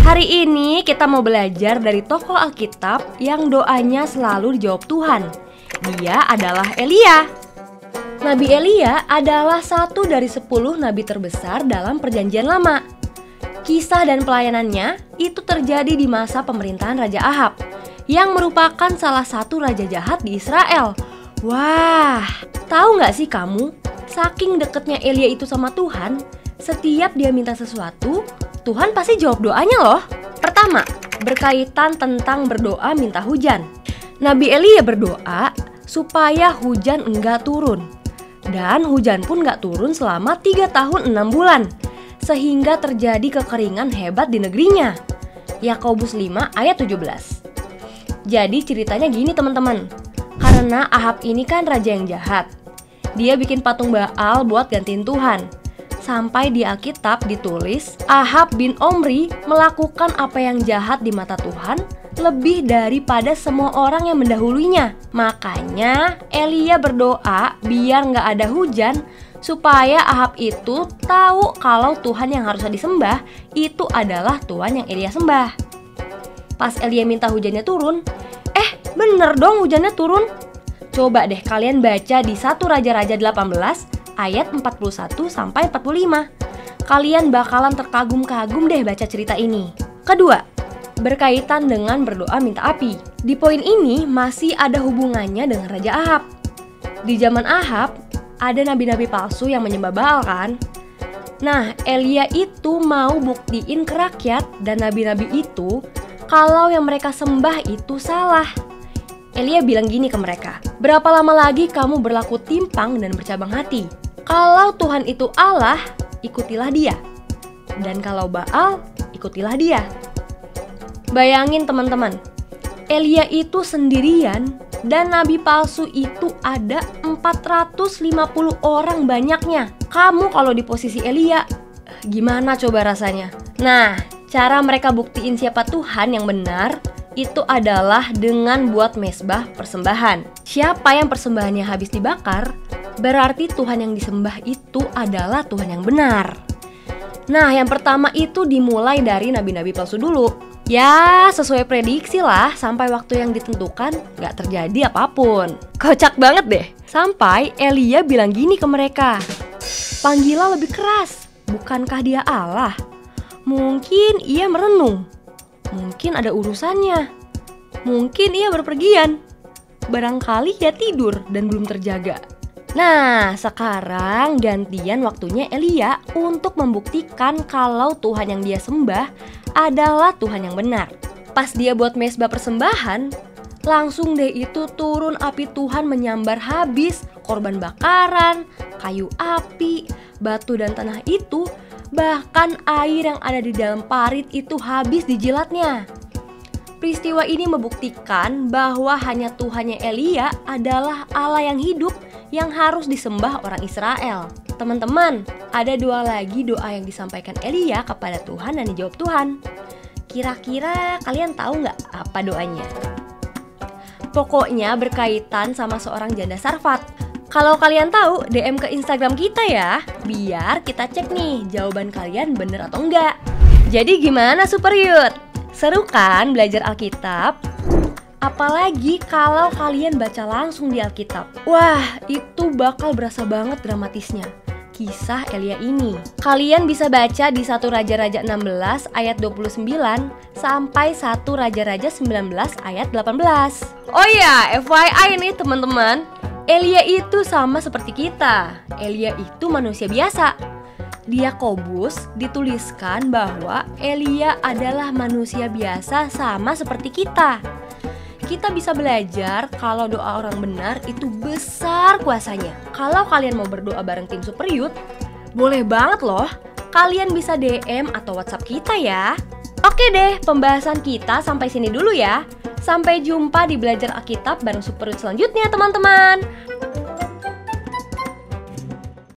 Hari ini kita mau belajar dari tokoh Alkitab yang doanya selalu dijawab Tuhan. Dia adalah Elia. Nabi Elia adalah satu dari 10 nabi terbesar dalam Perjanjian Lama. Kisah dan pelayanannya itu terjadi di masa pemerintahan Raja Ahab, yang merupakan salah satu raja jahat di Israel. Wah, tahu nggak sih kamu, saking deketnya Elia itu sama Tuhan, setiap dia minta sesuatu, Tuhan pasti jawab doanya loh. Pertama, berkaitan tentang berdoa minta hujan. Nabi Elia berdoa supaya hujan enggak turun. Dan hujan pun enggak turun selama 3 tahun 6 bulan. Sehingga terjadi kekeringan hebat di negerinya. Yakobus 5 ayat 17. Jadi ceritanya gini teman-teman. Karena Ahab ini kan raja yang jahat. Dia bikin patung Baal buat gantiin Tuhan. Sampai di Alkitab ditulis, Ahab bin Omri melakukan apa yang jahat di mata Tuhan lebih daripada semua orang yang mendahulunya. Makanya Elia berdoa biar nggak ada hujan, supaya Ahab itu tahu kalau Tuhan yang harusnya disembah itu adalah Tuhan yang Elia sembah. Pas Elia minta hujannya turun, bener dong hujannya turun. Coba deh kalian baca di 1 Raja-Raja 18 ayat 41 sampai 45. Kalian bakalan terkagum-kagum deh baca cerita ini. Kedua, berkaitan dengan berdoa minta api. Di poin ini masih ada hubungannya dengan Raja Ahab. Di zaman Ahab, ada nabi-nabi palsu yang menyembah Baal kan? Nah, Elia itu mau buktiin ke rakyat dan nabi-nabi itu kalau yang mereka sembah itu salah. Elia bilang gini ke mereka, berapa lama lagi kamu berlaku timpang dan bercabang hati? Kalau Tuhan itu Allah, ikutilah dia. Dan kalau Baal, ikutilah dia. Bayangin teman-teman, Elia itu sendirian dan nabi palsu itu ada 450 orang banyaknya. Kamu kalau di posisi Elia, gimana coba rasanya? Nah, cara mereka buktiin siapa Tuhan yang benar itu adalah dengan buat mezbah persembahan. Siapa yang persembahannya habis dibakar, berarti Tuhan yang disembah itu adalah Tuhan yang benar. Nah, yang pertama itu dimulai dari nabi-nabi palsu dulu. Ya, sesuai prediksi lah, sampai waktu yang ditentukan gak terjadi apapun. Kocak banget deh. Sampai Elia bilang gini ke mereka, panggillah lebih keras, bukankah dia Allah? Mungkin ia merenung. Mungkin ada urusannya. Mungkin ia berpergian. Barangkali ia tidur dan belum terjaga. Nah, sekarang gantian waktunya Elia untuk membuktikan kalau Tuhan yang dia sembah adalah Tuhan yang benar. Pas dia buat mezbah persembahan, langsung deh itu turun api Tuhan menyambar habis korban bakaran, kayu api, batu dan tanah itu. Bahkan air yang ada di dalam parit itu habis dijilatnya. Peristiwa ini membuktikan bahwa hanya Tuhannya Elia adalah Allah yang hidup yang harus disembah orang Israel. Teman-teman, ada 2 lagi doa yang disampaikan Elia kepada Tuhan dan dijawab Tuhan. Kira-kira kalian tahu nggak apa doanya? Pokoknya berkaitan sama seorang janda Sarfat. Kalau kalian tahu, DM ke Instagram kita ya, biar kita cek nih jawaban kalian bener atau enggak. Jadi gimana Super Youth? Seru kan belajar Alkitab? Apalagi kalau kalian baca langsung di Alkitab. Wah, itu bakal berasa banget dramatisnya kisah Elia ini. Kalian bisa baca di 1 Raja-Raja 16 ayat 29 sampai 1 Raja-Raja 19 ayat 18. Oh iya, FYI nih teman-teman, Elia itu sama seperti kita. Elia itu manusia biasa. Di Yakobus dituliskan bahwa Elia adalah manusia biasa sama seperti kita. Kita bisa belajar kalau doa orang benar itu besar kuasanya. Kalau kalian mau berdoa bareng tim Super Youth, boleh banget loh. Kalian bisa DM atau WhatsApp kita ya. Oke deh, pembahasan kita sampai sini dulu ya. Sampai jumpa di Belajar Alkitab bareng Super Youth selanjutnya teman-teman.